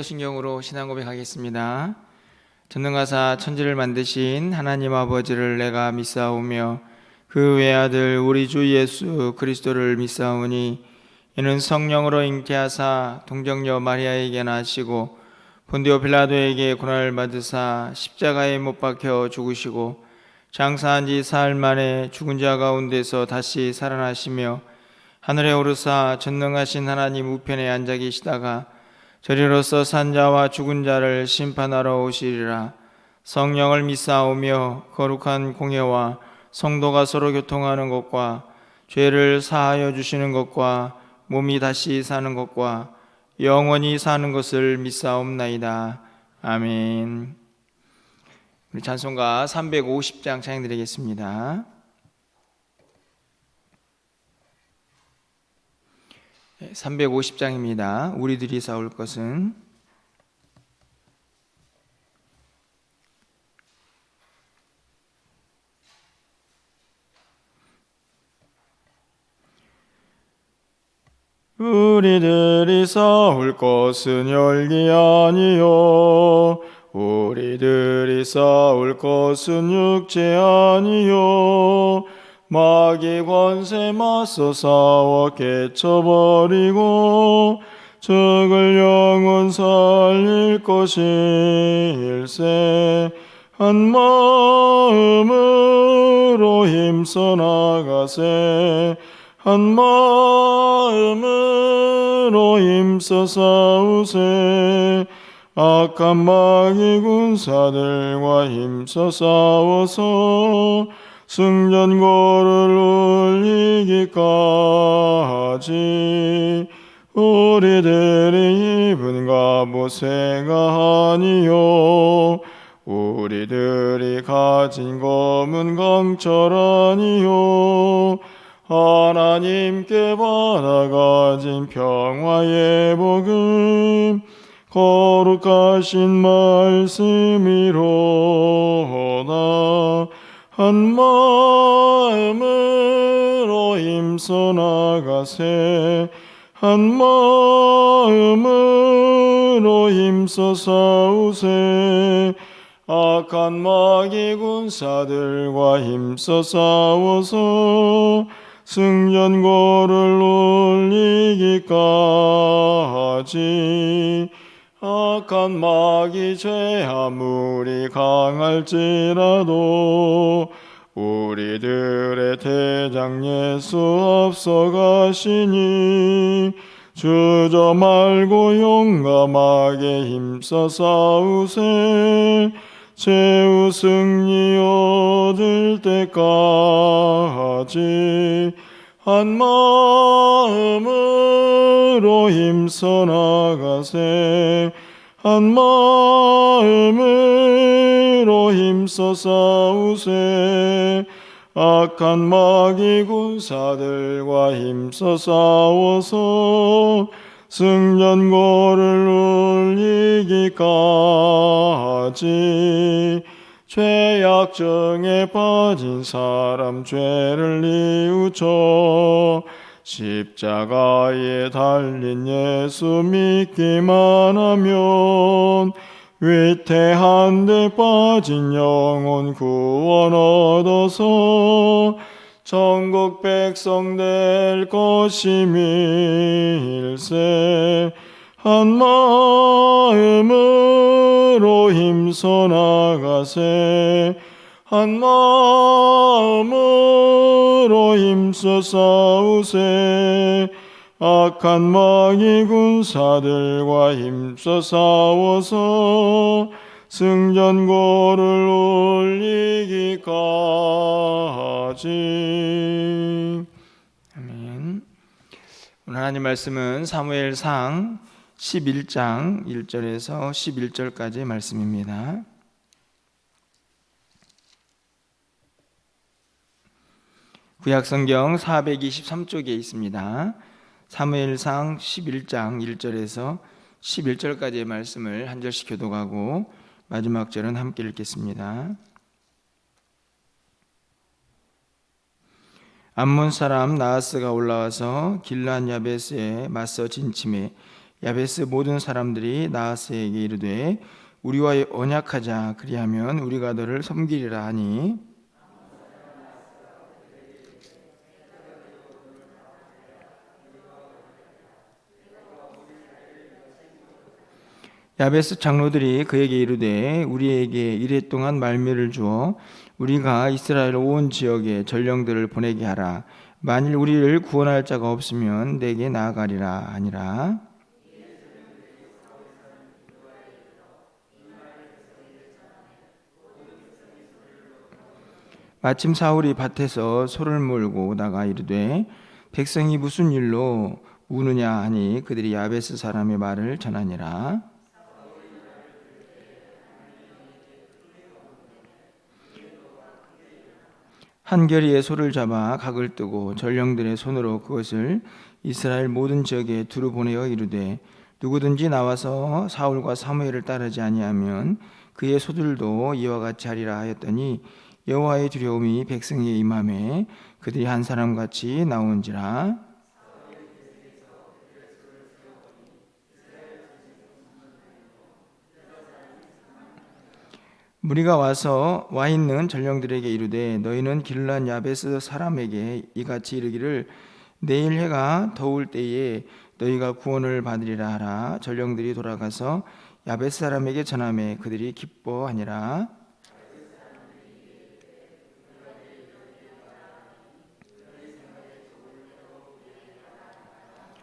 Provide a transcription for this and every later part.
신경으로 신앙 고백하겠습니다. 전능하사 천지를 만드신 하나님 아버지를 내가 믿사오며 그 외아들 우리 주 예수 그리스도를 믿사오니 이는 성령으로 잉태하사 동정녀 마리아에게 나시고 본디오 빌라도에게 고난을 받으사 십자가에 못 박혀 죽으시고 장사한 지 사흘 만에 죽은 자 가운데서 다시 살아나시며 하늘에 오르사 전능하신 하나님 우편에 앉아 계시다가 저리로서 산 자와 죽은 자를 심판하러 오시리라. 성령을 믿사오며 거룩한 공예와 성도가 서로 교통하는 것과 죄를 사하여 주시는 것과 몸이 다시 사는 것과 영원히 사는 것을 믿사옵나이다. 아멘. 우리 찬송가 350장 찬양드리겠습니다. 350장입니다. 우리들이 싸울 것은. 우리들이 싸울 것은 혈기 아니요 우리들이 싸울 것은 육체 아니요 마귀 권세 맞서 싸워 깨쳐버리고 적을 영원 살릴 것일세. 한 마음으로 힘써 나가세. 한 마음으로 힘써 싸우세. 악한 마귀 군사들과 힘써 싸워서 승전고를 울리기까지 우리들이 입은 갑옷새가 아니요 우리들이 가진 검은 강철 아니요 하나님께 받아가진 평화의 복음 거룩하신 말씀이로다. 한 마음으로 힘써 나가세. 한 마음으로 힘써 싸우세. 악한 마귀 군사들과 힘써 싸워서 승전고를 울리기까지. 악한 마귀 죄 아무리 강할지라도 우리들의 대장 예수 앞서가시니 주저 말고 용감하게 힘써 싸우세. 최후 승리 얻을 때까지 한 마음으로 힘써 나가세. 한 마음으로 힘써 싸우세. 악한 마귀 군사들과 힘써 싸워서 승전고를 울리기까지. 죄악정에 빠진 사람 죄를 뉘우쳐 십자가에 달린 예수 믿기만 하면 위태한 데 빠진 영혼 구원 얻어서 천국 백성 될 것임일세. 한 마음으로 힘써 나가세. 한 마음으로 힘써 싸우세. 악한 마귀 군사들과 힘써 싸워서 승전고를 울리기까지. 아멘. 오늘 하나님 말씀은 사무엘상 11장 1절에서 11절까지의 말씀입니다. 구약성경 423쪽에 있습니다. 사무엘상 11장 1절에서 11절까지의 말씀을 한 절씩 교독하고 마지막 절은 함께 읽겠습니다. 암몬 사람 나하스가 올라와서 길르앗 야베스에 맞서 진침해 야베스 모든 사람들이 나하스에게 이르되 우리와 언약하자. 그리하면 우리가 너를 섬기리라 하니 야베스 장로들이 그에게 이르되 우리에게 이레 동안 말미를 주어 우리가 이스라엘 온 지역에 전령들을 보내게 하라. 만일 우리를 구원할 자가 없으면 내게 나아가리라 하니라. 마침 사울이 밭에서 소를 몰고 오다가 이르되 백성이 무슨 일로 우느냐 하니 그들이 야베스 사람의 말을 전하니라. 한결이에 소를 잡아 각을 뜨고 전령들의 손으로 그것을 이스라엘 모든 지역에 두루 보내어 이르되 누구든지 나와서 사울과 사무엘을 따르지 아니하면 그의 소들도 이와 같이 하리라 하였더니 여호와의 두려움이 백성에게 임하매 그들이 한 사람같이 나온지라. 무리가 와서 와 있는 전령들에게 이르되 너희는 길르앗 야베스 사람에게 이같이 이르기를 내일 해가 더울 때에 너희가 구원을 받으리라 하라. 전령들이 돌아가서 야베스 사람에게 전하매 그들이 기뻐하니라.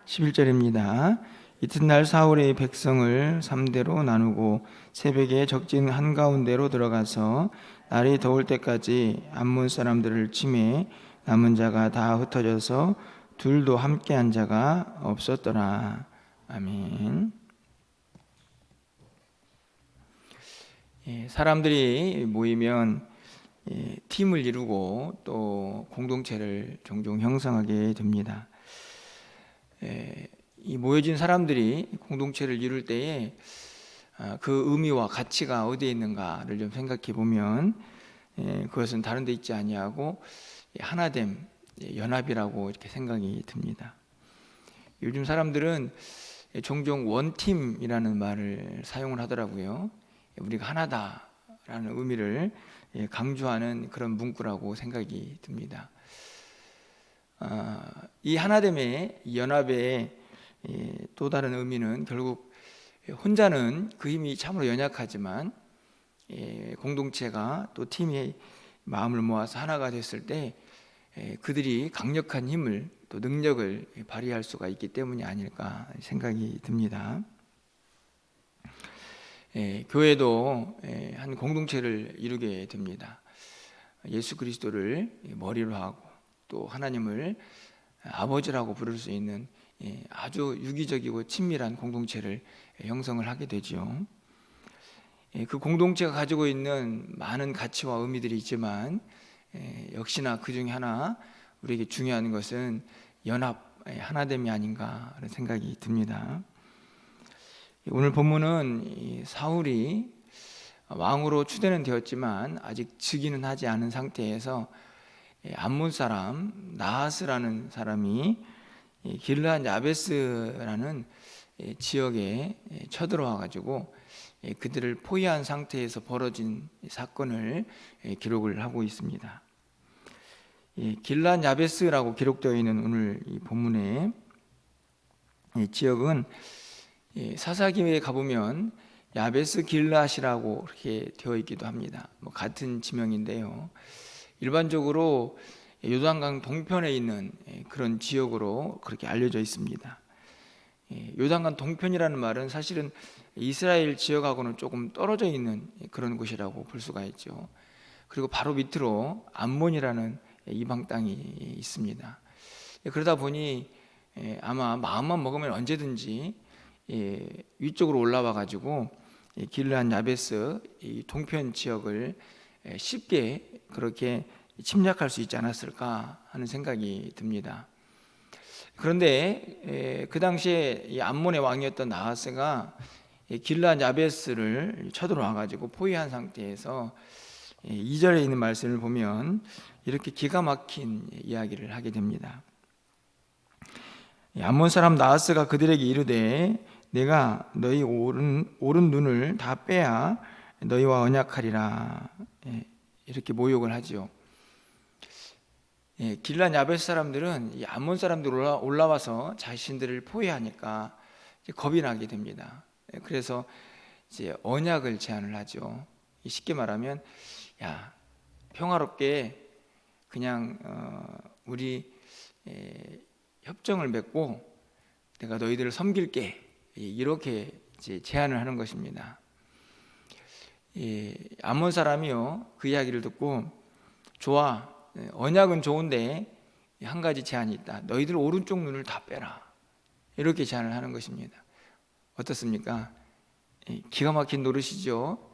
11절입니다. 이튿날 사울의 백성을 3대로 나누고 새벽에 적진 한가운데로 들어가서 날이 더울 때까지 암몬 사람들을 치매 남은 자가 다 흩어져서 둘도 함께한 자가 없었더라. 아멘. 사람들이 모이면 팀을 이루고 또 공동체를 종종 형성하게 됩니다. 이 모여진 사람들이 공동체를 이룰 때에 그 의미와 가치가 어디에 있는가를 좀 생각해 보면 그것은 다른 데 있지 아니하고 하나됨, 연합이라고 이렇게 생각이 듭니다. 요즘 사람들은 종종 원팀이라는 말을 사용을 하더라고요. 우리가 하나다라는 의미를 강조하는 그런 문구라고 생각이 듭니다. 이 하나됨의 연합의 또 다른 의미는 결국 혼자는 그 힘이 참으로 연약하지만 공동체가 또 팀이 마음을 모아서 하나가 됐을 때 그들이 강력한 힘을 또 능력을 발휘할 수가 있기 때문이 아닐까 생각이 듭니다. 교회도 한 공동체를 이루게 됩니다. 예수 그리스도를 머리로 하고 또 하나님을 아버지라고 부를 수 있는 아주 유기적이고 친밀한 공동체를 형성을 하게 되죠. 그 공동체가 가지고 있는 많은 가치와 의미들이 있지만 역시나 그 중에 하나 우리에게 중요한 것은 연합, 하나됨이 아닌가 하는 생각이 듭니다. 오늘 본문은 사울이 왕으로 추대는 되었지만 아직 즉위는 하지 않은 상태에서 암몬 사람 나하스라는 사람이 길르앗 야베스라는 지역에 쳐들어와 가지고 그들을 포위한 상태에서 벌어진 사건을 기록을 하고 있습니다. 길르앗 야베스라고 기록되어 있는 오늘 이 본문의 지역은 사사기에 가보면 야베스 길르앗이라고 이렇게 되어 있기도 합니다. 같은 지명인데요. 일반적으로 요단강 동편에 있는 그런 지역으로 그렇게 알려져 있습니다. 요단강 동편이라는 말은 사실은 이스라엘 지역하고는 조금 떨어져 있는 그런 곳이라고 볼 수가 있죠. 그리고 바로 밑으로 암몬이라는 이방 땅이 있습니다. 그러다 보니 아마 마음만 먹으면 언제든지 위쪽으로 올라와 가지고 길르앗 야베스 이 동편 지역을 쉽게 그렇게 침략할 수 있지 않았을까 하는 생각이 듭니다. 그런데 그 당시에 이 암몬의 왕이었던 나하스가 길르앗 야베스를 쳐들어와 가지고 포위한 상태에서 2절에 있는 말씀을 보면 이렇게 기가 막힌 이야기를 하게 됩니다. 암몬 사람 나하스가 그들에게 이르되 내가 너희 오른 눈을 다 빼야 너희와 언약하리라. 이렇게 모욕을 하지요. 길란 야벳 사람들은 이 암몬 사람들 올라와서 자신들을 포위하니까 이제 겁이 나게 됩니다. 그래서 이제 언약을 제안을 하죠. 쉽게 말하면, 야, 평화롭게 그냥 우리 협정을 맺고 내가 너희들을 섬길게, 이렇게 이제 제안을 하는 것입니다. 암몬 사람이요, 그 이야기를 듣고, 좋아, 언약은 좋은데 한 가지 제한이 있다. 너희들 오른쪽 눈을 다 빼라. 이렇게 제안을 하는 것입니다. 어떻습니까? 기가 막힌 노릇이죠.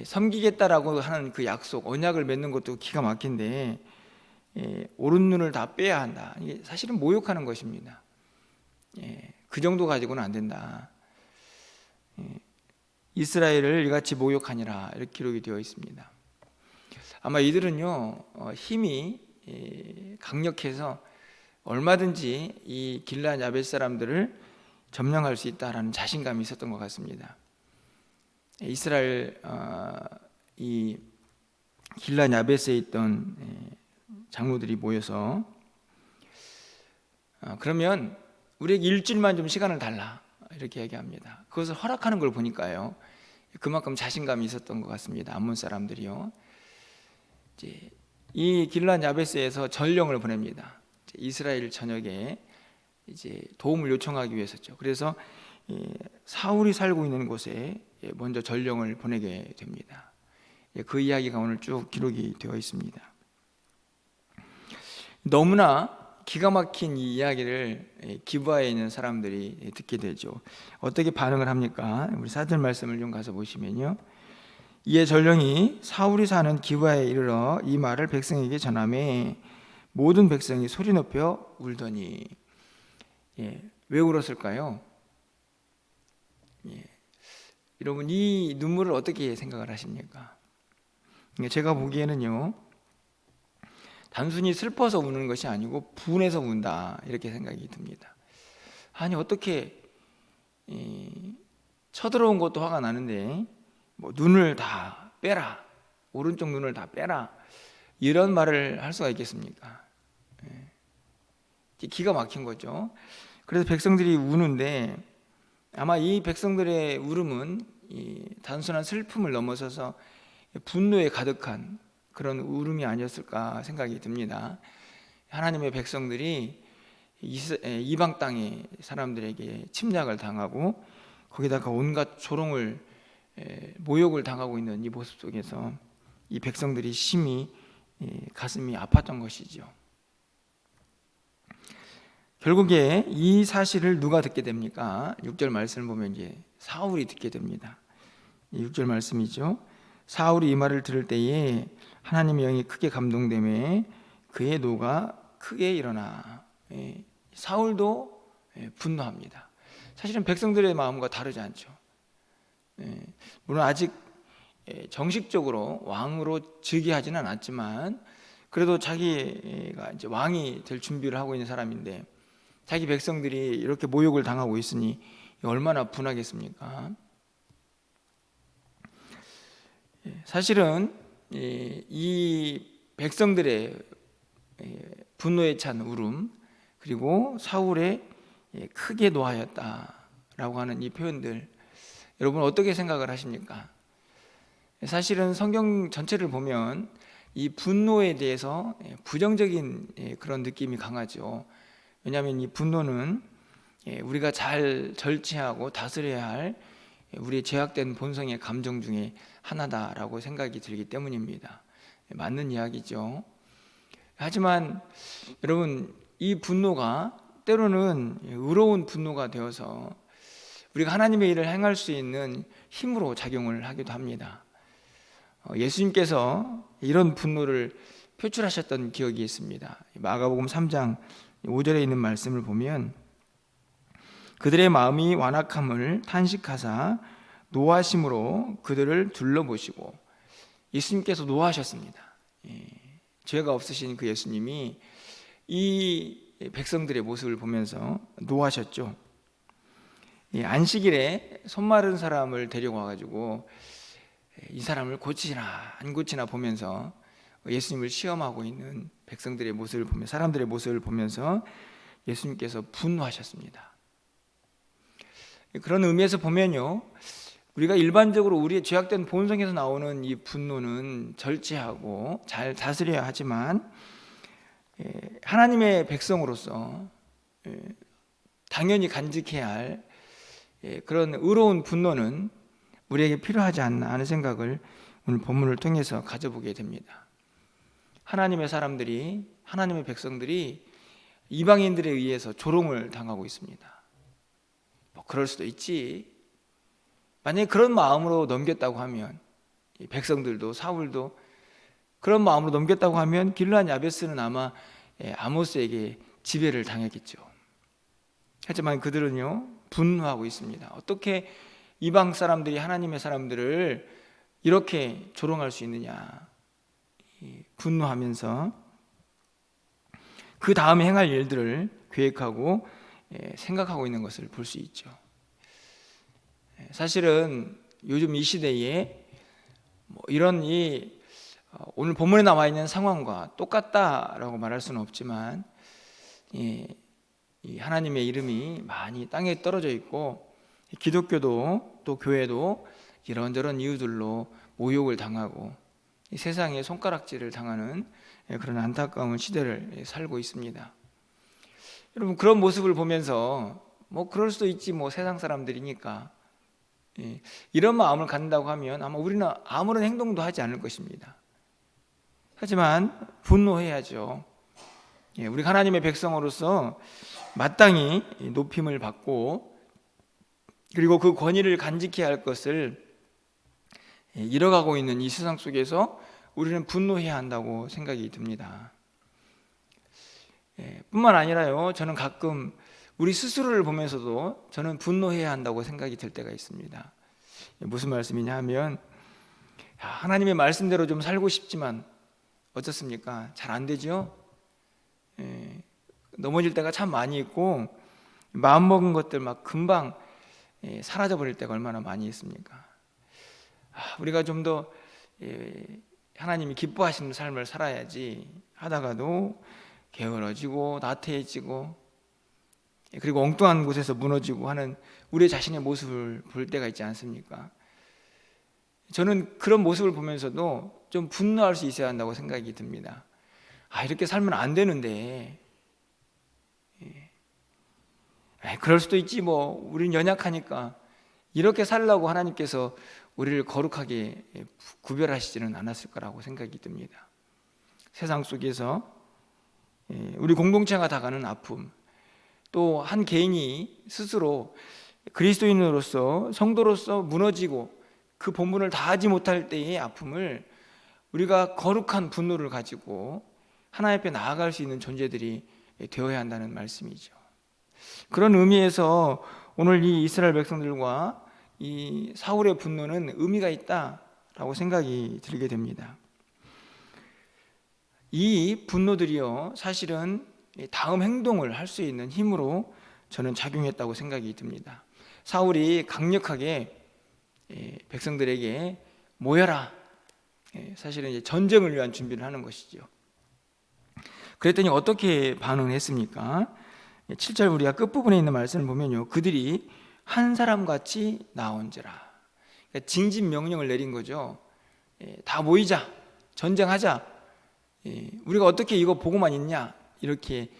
섬기겠다라고 하는 그 약속, 언약을 맺는 것도 기가 막힌데 오른 눈을 다 빼야 한다. 이게 사실은 모욕하는 것입니다. 그 정도 가지고는 안 된다. 이스라엘을 이같이 모욕하니라, 이렇게 기록이 되어 있습니다. 아마 이들은요, 힘이 강력해서 얼마든지 이 길란 야벳 사람들을 점령할 수 있다라는 자신감이 있었던 것 같습니다. 이스라엘 이 길란 야벳에 있던 장로들이 모여서 그러면 우리에게 일주일만 좀 시간을 달라, 이렇게 얘기합니다. 그것을 허락하는 걸 보니까요, 그만큼 자신감이 있었던 것 같습니다. 암몬 사람들이요. 이제 이 길란 야베스에서 전령을 보냅니다. 이스라엘 전역에 이제 도움을 요청하기 위해서죠. 그래서 사울이 살고 있는 곳에 먼저 전령을 보내게 됩니다. 그 이야기가 오늘 쭉 기록이 되어 있습니다. 너무나 기가 막힌 이 이야기를 기브아에 있는 사람들이 듣게 되죠. 어떻게 반응을 합니까? 우리 사절 말씀을 좀 가서 보시면요, 이에 전령이 사울이 사는 기브아에 이르러 이 말을 백성에게 전하매 모든 백성이 소리 높여 울더니. 왜 울었을까요? 여러분, 이 눈물을 어떻게 생각을 하십니까? 제가 보기에는요, 단순히 슬퍼서 우는 것이 아니고 분해서 운다, 이렇게 생각이 듭니다. 아니, 어떻게 쳐들어온 것도 화가 나는데 뭐 눈을 다 빼라, 오른쪽 눈을 다 빼라, 이런 말을 할 수가 있겠습니까? 기가 막힌 거죠. 그래서 백성들이 우는데 아마 이 백성들의 울음은 단순한 슬픔을 넘어서서 분노에 가득한 그런 울음이 아니었을까 생각이 듭니다. 하나님의 백성들이 이방 땅의 사람들에게 침략을 당하고 거기다가 온갖 조롱을, 모욕을 당하고 있는 이 모습 속에서 이 백성들이 심히 가슴이 아팠던 것이죠. 결국에 이 사실을 누가 듣게 됩니까? 6절 말씀을 보면 이제 사울이 듣게 됩니다. 6절 말씀이죠. 사울이 이 말을 들을 때에 하나님의 영이 크게 감동되매 그의 노가 크게 일어나. 사울도 분노합니다. 사실은 백성들의 마음과 다르지 않죠. 물론 아직 정식적으로 왕으로 즉위하지는 않았지만 그래도 자기가 이제 왕이 될 준비를 하고 있는 사람인데 자기 백성들이 이렇게 모욕을 당하고 있으니 얼마나 분하겠습니까? 사실은 이 백성들의 분노에 찬 울음, 그리고 사울의 크게 노하였다라고 하는 이 표현들, 여러분 어떻게 생각을 하십니까? 사실은 성경 전체를 보면 이 분노에 대해서 부정적인 그런 느낌이 강하죠. 왜냐하면 이 분노는 우리가 잘 절제하고 다스려야 할 우리의 죄악된 본성의 감정 중에 하나다라고 생각이 들기 때문입니다. 맞는 이야기죠. 하지만 여러분, 이 분노가 때로는 의로운 분노가 되어서 우리가 하나님의 일을 행할 수 있는 힘으로 작용을 하기도 합니다. 예수님께서 이런 분노를 표출하셨던 기억이 있습니다. 마가복음 3장 5절에 있는 말씀을 보면 그들의 마음이 완악함을 탄식하사 노하심으로 그들을 둘러보시고, 예수님께서 노하셨습니다. 죄가 없으신 그 예수님이 이 백성들의 모습을 보면서 노하셨죠. 안식일에 손 마른 사람을 데리고 와가지고 이 사람을 고치나 안 고치나 보면서 예수님을 시험하고 있는 백성들의 모습을 보며 사람들의 모습을 보면서 예수님께서 분노하셨습니다. 그런 의미에서 보면요, 우리가 일반적으로 우리의 죄악된 본성에서 나오는 이 분노는 절제하고 잘 다스려야 하지만 하나님의 백성으로서 당연히 간직해야 할 그런 의로운 분노는 우리에게 필요하지 않나 하는 생각을 오늘 본문을 통해서 가져보게 됩니다. 하나님의 사람들이, 하나님의 백성들이 이방인들에 의해서 조롱을 당하고 있습니다. 그럴 수도 있지. 만약에 그런 마음으로 넘겼다고 하면, 백성들도 사울도 그런 마음으로 넘겼다고 하면 길르앗 야베스는 아마 아모스에게 지배를 당했겠죠. 하지만 그들은요, 분노하고 있습니다. 어떻게 이방 사람들이 하나님의 사람들을 이렇게 조롱할 수 있느냐, 분노하면서 그 다음에 행할 일들을 계획하고 생각하고 있는 것을 볼 수 있죠. 사실은 요즘 이 시대에 이런 오늘 본문에 나와 있는 상황과 똑같다라고 말할 수는 없지만 이 하나님의 이름이 많이 땅에 떨어져 있고 기독교도 또 교회도 이런저런 이유들로 모욕을 당하고 세상에 손가락질을 당하는 그런 안타까운 시대를 살고 있습니다. 여러분, 그런 모습을 보면서 그럴 수도 있지, 세상 사람들이니까, 이런 마음을 갖는다고 하면 아마 우리는 아무런 행동도 하지 않을 것입니다. 하지만 분노해야죠. 우리 하나님의 백성으로서 마땅히 높임을 받고 그리고 그 권위를 간직해야 할 것을 잃어가고 있는 이 세상 속에서 우리는 분노해야 한다고 생각이 듭니다. 뿐만 아니라요, 저는 가끔 우리 스스로를 보면서도 저는 분노해야 한다고 생각이 들 때가 있습니다. 무슨 말씀이냐 하면, 하나님의 말씀대로 좀 살고 싶지만 어떻습니까? 잘 안 되죠? 넘어질 때가 참 많이 있고 마음먹은 것들 막 금방 사라져 버릴 때가 얼마나 많이 있습니까? 우리가 좀 더 하나님이 기뻐하시는 삶을 살아야지 하다가도 게으러지고 나태해지고 그리고 엉뚱한 곳에서 무너지고 하는 우리 자신의 모습을 볼 때가 있지 않습니까? 저는 그런 모습을 보면서도 좀 분노할 수 있어야 한다고 생각이 듭니다. 이렇게 살면 안 되는데, 그럴 수도 있지, 우린 연약하니까. 이렇게 살라고 하나님께서 우리를 거룩하게 구별하시지는 않았을 거라고 생각이 듭니다. 세상 속에서 우리 공동체가 당하는 아픔, 또 한 개인이 스스로 그리스도인으로서 성도로서 무너지고 그 본분을 다하지 못할 때의 아픔을 우리가 거룩한 분노를 가지고 하나님 앞에 나아갈 수 있는 존재들이 되어야 한다는 말씀이죠. 그런 의미에서 오늘 이 이스라엘 백성들과 이 사울의 분노는 의미가 있다라고 생각이 들게 됩니다. 이 분노들이요, 사실은 다음 행동을 할 수 있는 힘으로 저는 작용했다고 생각이 듭니다. 사울이 강력하게 백성들에게 모여라, 사실은 이제 전쟁을 위한 준비를 하는 것이죠. 그랬더니 어떻게 반응했습니까? 7절 우리가 끝부분에 있는 말씀을 보면요, 그들이 한 사람같이 나온지라, 그러니까 징집 명령을 내린 거죠. 다 모이자, 전쟁하자, 우리가 어떻게 이거 보고만 있냐, 이렇게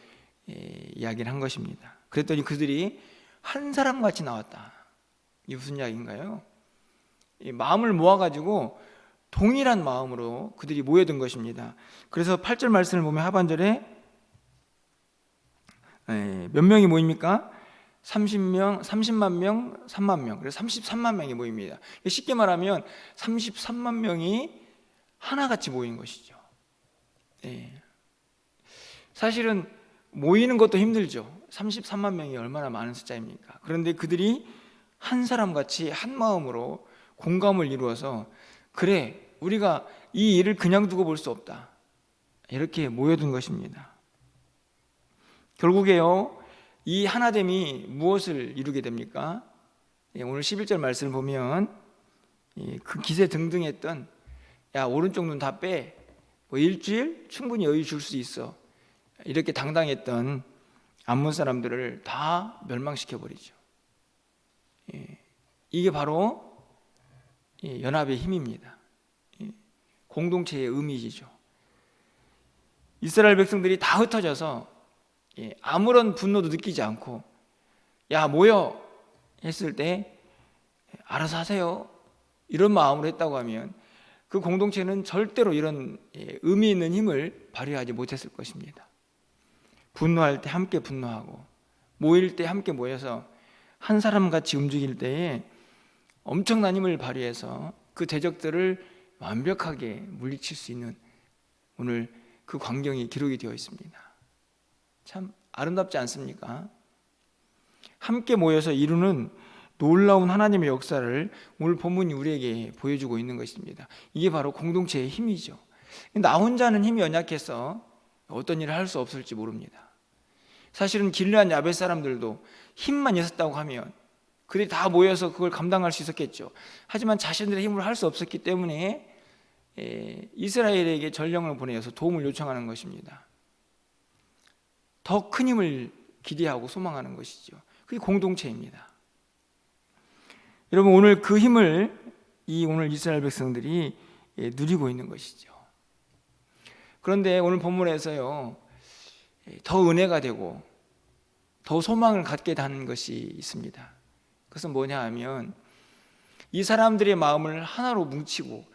이야기를 한 것입니다. 그랬더니 그들이 한 사람같이 나왔다. 이게 무슨 이야기인가요? 마음을 모아가지고 동일한 마음으로 그들이 모여든 것입니다. 그래서 8절 말씀을 보면 하반절에 몇 명이 모입니까? 30만 명, 3만 명. 그래서 33만 명이 모입니다. 쉽게 말하면 33만 명이 하나같이 모인 것이죠. 사실은 모이는 것도 힘들죠. 33만 명이 얼마나 많은 숫자입니까? 그런데 그들이 한 사람같이 한 마음으로 공감을 이루어서, 그래, 우리가 이 일을 그냥 두고 볼 수 없다, 이렇게 모여든 것입니다. 결국에요, 이 하나됨이 무엇을 이루게 됩니까? 오늘 11절 말씀을 보면 그 기세 등등했던 야 오른쪽 눈 다 빼, 뭐 일주일 충분히 여유 줄 수 있어, 이렇게 당당했던 암몬 사람들을 다 멸망시켜 버리죠. 이게 바로 연합의 힘입니다. 공동체의 의미이죠. 이스라엘 백성들이 다 흩어져서 아무런 분노도 느끼지 않고 야 모여 했을 때 알아서 하세요, 이런 마음으로 했다고 하면 그 공동체는 절대로 이런 의미 있는 힘을 발휘하지 못했을 것입니다. 분노할 때 함께 분노하고 모일 때 함께 모여서 한 사람같이 움직일 때에 엄청난 힘을 발휘해서 그 대적들을 완벽하게 물리칠 수 있는 오늘 그 광경이 기록이 되어 있습니다. 참 아름답지 않습니까? 함께 모여서 이루는 놀라운 하나님의 역사를 오늘 본문이 우리에게 보여주고 있는 것입니다. 이게 바로 공동체의 힘이죠. 나 혼자는 힘이 연약해서 어떤 일을 할 수 없을지 모릅니다. 사실은 길르앗 야벳 사람들도 힘만 있었다고 하면 그들이 다 모여서 그걸 감당할 수 있었겠죠. 하지만 자신들의 힘으로 할 수 없었기 때문에 이스라엘에게 전령을 보내서 도움을 요청하는 것입니다. 더 큰 힘을 기대하고 소망하는 것이죠. 그게 공동체입니다. 여러분, 오늘 그 힘을 오늘 이스라엘 백성들이 누리고 있는 것이죠. 그런데 오늘 본문에서요, 더 은혜가 되고 더 소망을 갖게 되는 것이 있습니다. 그것은 뭐냐 하면 이 사람들의 마음을 하나로 뭉치고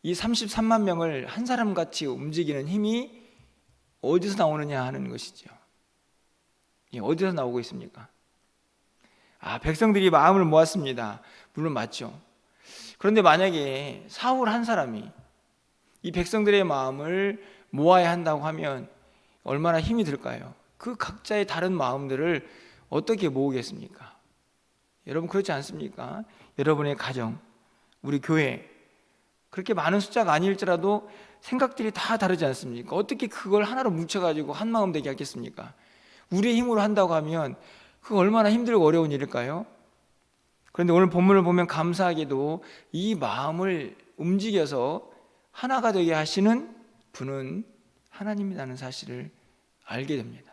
이 33만 명을 한 사람같이 움직이는 힘이 어디서 나오느냐 하는 것이죠. 어디서 나오고 있습니까? 백성들이 마음을 모았습니다. 물론 맞죠. 그런데 만약에 사울 한 사람이 이 백성들의 마음을 모아야 한다고 하면 얼마나 힘이 들까요? 그 각자의 다른 마음들을 어떻게 모으겠습니까? 여러분, 그렇지 않습니까? 여러분의 가정, 우리 교회, 그렇게 많은 숫자가 아닐지라도 생각들이 다 다르지 않습니까? 어떻게 그걸 하나로 뭉쳐가지고 한 마음 되게 하겠습니까? 우리의 힘으로 한다고 하면 그거 얼마나 힘들고 어려운 일일까요? 그런데 오늘 본문을 보면 감사하게도 이 마음을 움직여서 하나가 되게 하시는 분은 하나님이라는 사실을 알게 됩니다.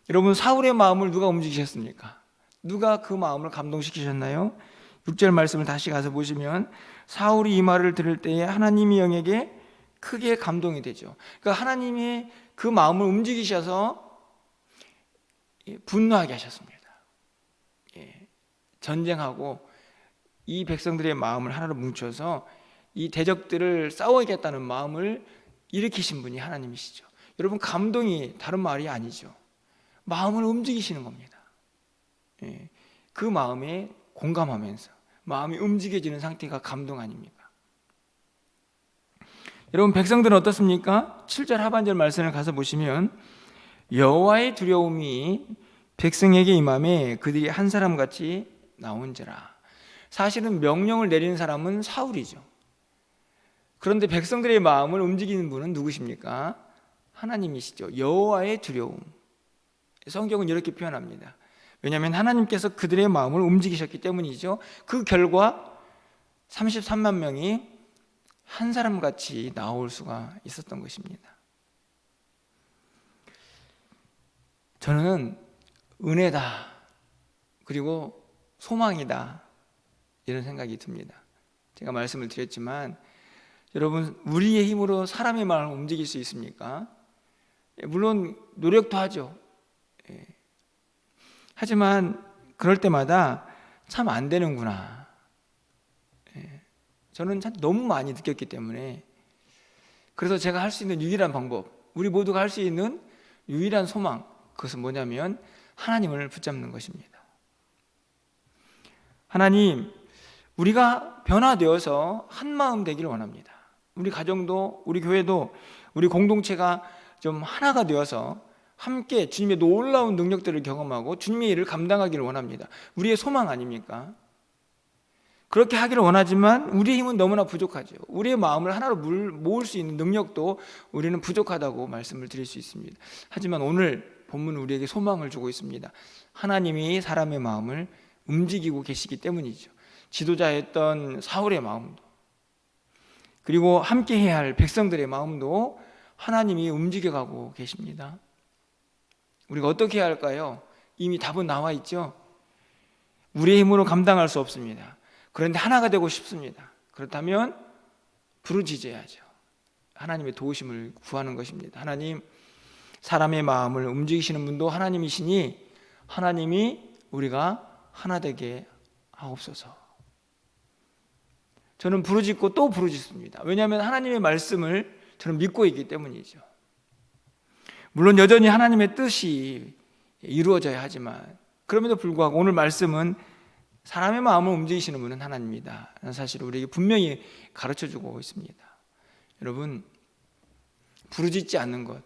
여러분, 사울의 마음을 누가 움직이셨습니까? 누가 그 마음을 감동시키셨나요? 6절 말씀을 다시 가서 보시면 사울이 이 말을 들을 때에 하나님이 영에게 크게 감동이 되죠. 그러니까 하나님이 그 마음을 움직이셔서 분노하게 하셨습니다. 전쟁하고 이 백성들의 마음을 하나로 뭉쳐서 이 대적들을 싸워야겠다는 마음을 일으키신 분이 하나님이시죠. 여러분, 감동이 다른 말이 아니죠. 마음을 움직이시는 겁니다. 그 마음에 공감하면서 마음이 움직여지는 상태가 감동 아닙니까? 여러분, 백성들은 어떻습니까? 7절 하반절 말씀을 가서 보시면 여호와의 두려움이 백성에게 임함에 그들이 한 사람같이 나온지라. 사실은 명령을 내리는 사람은 사울이죠. 그런데 백성들의 마음을 움직이는 분은 누구십니까? 하나님이시죠. 여호와의 두려움. 성경은 이렇게 표현합니다. 왜냐하면 하나님께서 그들의 마음을 움직이셨기 때문이죠. 그 결과 33만 명이 한 사람같이 나올 수가 있었던 것입니다. 저는 은혜다, 그리고 소망이다, 이런 생각이 듭니다. 제가 말씀을 드렸지만 여러분, 우리의 힘으로 사람의 마음을 움직일 수 있습니까? 물론 노력도 하죠. 하지만 그럴 때마다 참 안 되는구나. 저는 참 너무 많이 느꼈기 때문에, 그래서 제가 할 수 있는 유일한 방법, 우리 모두가 할 수 있는 유일한 소망, 그것은 뭐냐면 하나님을 붙잡는 것입니다. 하나님, 우리가 변화되어서 한 마음 되기를 원합니다. 우리 가정도, 우리 교회도, 우리 공동체가 좀 하나가 되어서 함께 주님의 놀라운 능력들을 경험하고 주님의 일을 감당하기를 원합니다. 우리의 소망 아닙니까? 그렇게 하기를 원하지만 우리의 힘은 너무나 부족하죠. 우리의 마음을 하나로 모을 수 있는 능력도 우리는 부족하다고 말씀을 드릴 수 있습니다. 하지만 오늘 본문은 우리에게 소망을 주고 있습니다. 하나님이 사람의 마음을 움직이고 계시기 때문이죠. 지도자였던 사울의 마음도, 그리고 함께 해야 할 백성들의 마음도 하나님이 움직여가고 계십니다. 우리가 어떻게 해야 할까요? 이미 답은 나와 있죠. 우리의 힘으로 감당할 수 없습니다. 그런데 하나가 되고 싶습니다. 그렇다면 부르짖어야죠. 하나님의 도우심을 구하는 것입니다. 하나님, 사람의 마음을 움직이시는 분도 하나님이시니 하나님이 우리가 하나 되게 하옵소서. 저는 부르짖고 또 부르짖습니다. 왜냐하면 하나님의 말씀을 저는 믿고 있기 때문이죠. 물론 여전히 하나님의 뜻이 이루어져야 하지만 그럼에도 불구하고 오늘 말씀은 사람의 마음을 움직이시는 분은 하나님이다 라는 사실을 우리에게 분명히 가르쳐주고 있습니다. 여러분, 부르짖지 않는 것,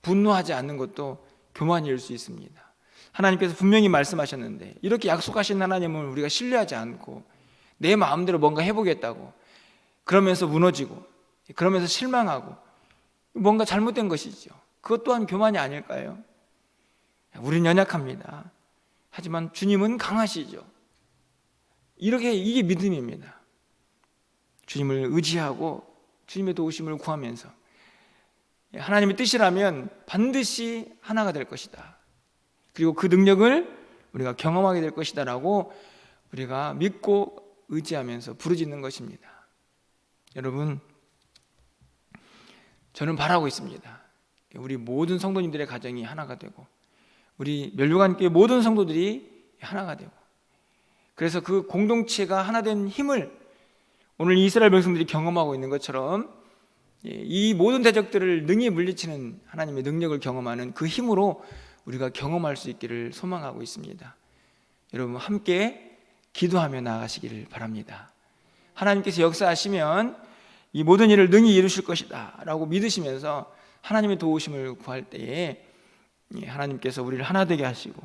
분노하지 않는 것도 교만일 수 있습니다. 하나님께서 분명히 말씀하셨는데 이렇게 약속하신 하나님을 우리가 신뢰하지 않고 내 마음대로 뭔가 해보겠다고 그러면서 무너지고 그러면서 실망하고 뭔가 잘못된 것이죠. 그것 또한 교만이 아닐까요? 우리는 연약합니다. 하지만 주님은 강하시죠. 이게 믿음입니다. 주님을 의지하고 주님의 도우심을 구하면서 하나님의 뜻이라면 반드시 하나가 될 것이다. 그리고 그 능력을 우리가 경험하게 될 것이다 라고 우리가 믿고 의지하면서 부르짖는 것입니다. 여러분, 저는 바라고 있습니다. 우리 모든 성도님들의 가정이 하나가 되고 우리 멸류관교회 모든 성도들이 하나가 되고, 그래서 그 공동체가 하나 된 힘을 오늘 이스라엘 백성들이 경험하고 있는 것처럼 이 모든 대적들을 능히 물리치는 하나님의 능력을 경험하는 그 힘으로 우리가 경험할 수 있기를 소망하고 있습니다. 여러분, 함께 기도하며 나아가시기를 바랍니다. 하나님께서 역사하시면 이 모든 일을 능히 이루실 것이다 라고 믿으시면서 하나님의 도우심을 구할 때에 하나님께서 우리를 하나 되게 하시고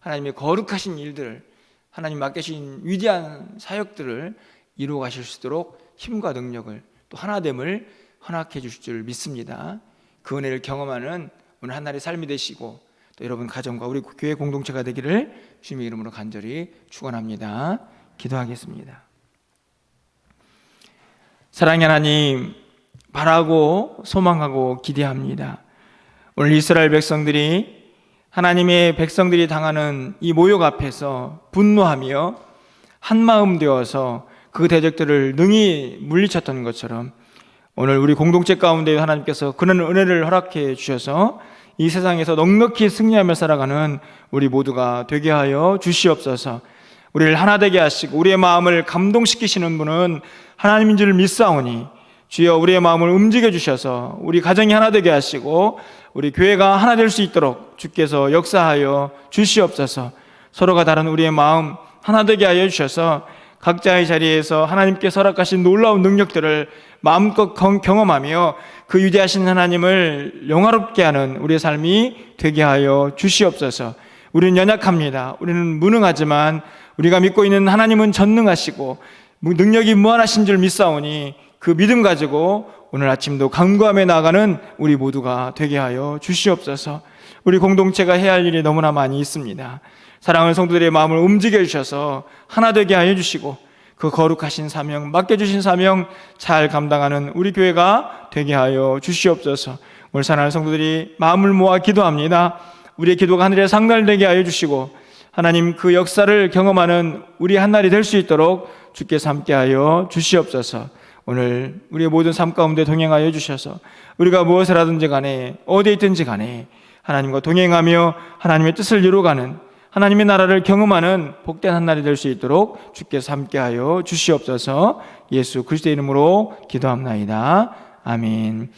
하나님의 거룩하신 일들을, 하나님 맡기신 위대한 사역들을 이루어 가실 수 있도록 힘과 능력을, 또 하나됨을 허락해 주실 줄 믿습니다. 그 은혜를 경험하는 오늘 한날의 삶이 되시고 또 여러분 가정과 우리 교회 공동체가 되기를 주님의 이름으로 간절히 축원합니다. 기도하겠습니다. 사랑의 하나님, 바라고 소망하고 기대합니다. 오늘 이스라엘 백성들이 하나님의 백성들이 당하는 이 모욕 앞에서 분노하며 한마음 되어서 그 대적들을 능히 물리쳤던 것처럼 오늘 우리 공동체 가운데 하나님께서 그런 은혜를 허락해 주셔서 이 세상에서 넉넉히 승리하며 살아가는 우리 모두가 되게 하여 주시옵소서. 우리를 하나 되게 하시고 우리의 마음을 감동시키시는 분은 하나님인 줄 믿사오니 주여 우리의 마음을 움직여 주셔서 우리 가정이 하나 되게 하시고 우리 교회가 하나 될 수 있도록 주께서 역사하여 주시옵소서. 서로가 다른 우리의 마음 하나 되게 하여 주셔서 각자의 자리에서 하나님께서 허락하신 놀라운 능력들을 마음껏 경험하며 그 위대하신 하나님을 영화롭게 하는 우리의 삶이 되게 하여 주시옵소서. 우리는 연약합니다. 우리는 무능하지만 우리가 믿고 있는 하나님은 전능하시고 능력이 무한하신 줄 믿사오니 그 믿음 가지고 오늘 아침도 간구하며 나아가는 우리 모두가 되게 하여 주시옵소서. 우리 공동체가 해야 할 일이 너무나 많이 있습니다. 사랑하는 성도들의 마음을 움직여 주셔서 하나 되게 하여 주시고 그 거룩하신 사명, 맡겨주신 사명 잘 감당하는 우리 교회가 되게 하여 주시옵소서. 오늘 사랑하는 성도들이 마음을 모아 기도합니다. 우리의 기도가 하늘에 상달되게 하여 주시고 하나님 그 역사를 경험하는 우리 한날이 될 수 있도록 주께서 함께하여 주시옵소서. 오늘 우리의 모든 삶 가운데 동행하여 주셔서 우리가 무엇을 하든지 간에 어디에 있든지 간에 하나님과 동행하며 하나님의 뜻을 이루어가는 하나님의 나라를 경험하는 복된 한날이 될 수 있도록 주께서 함께하여 주시옵소서. 예수 그리스도의 이름으로 기도합나이다. 아멘.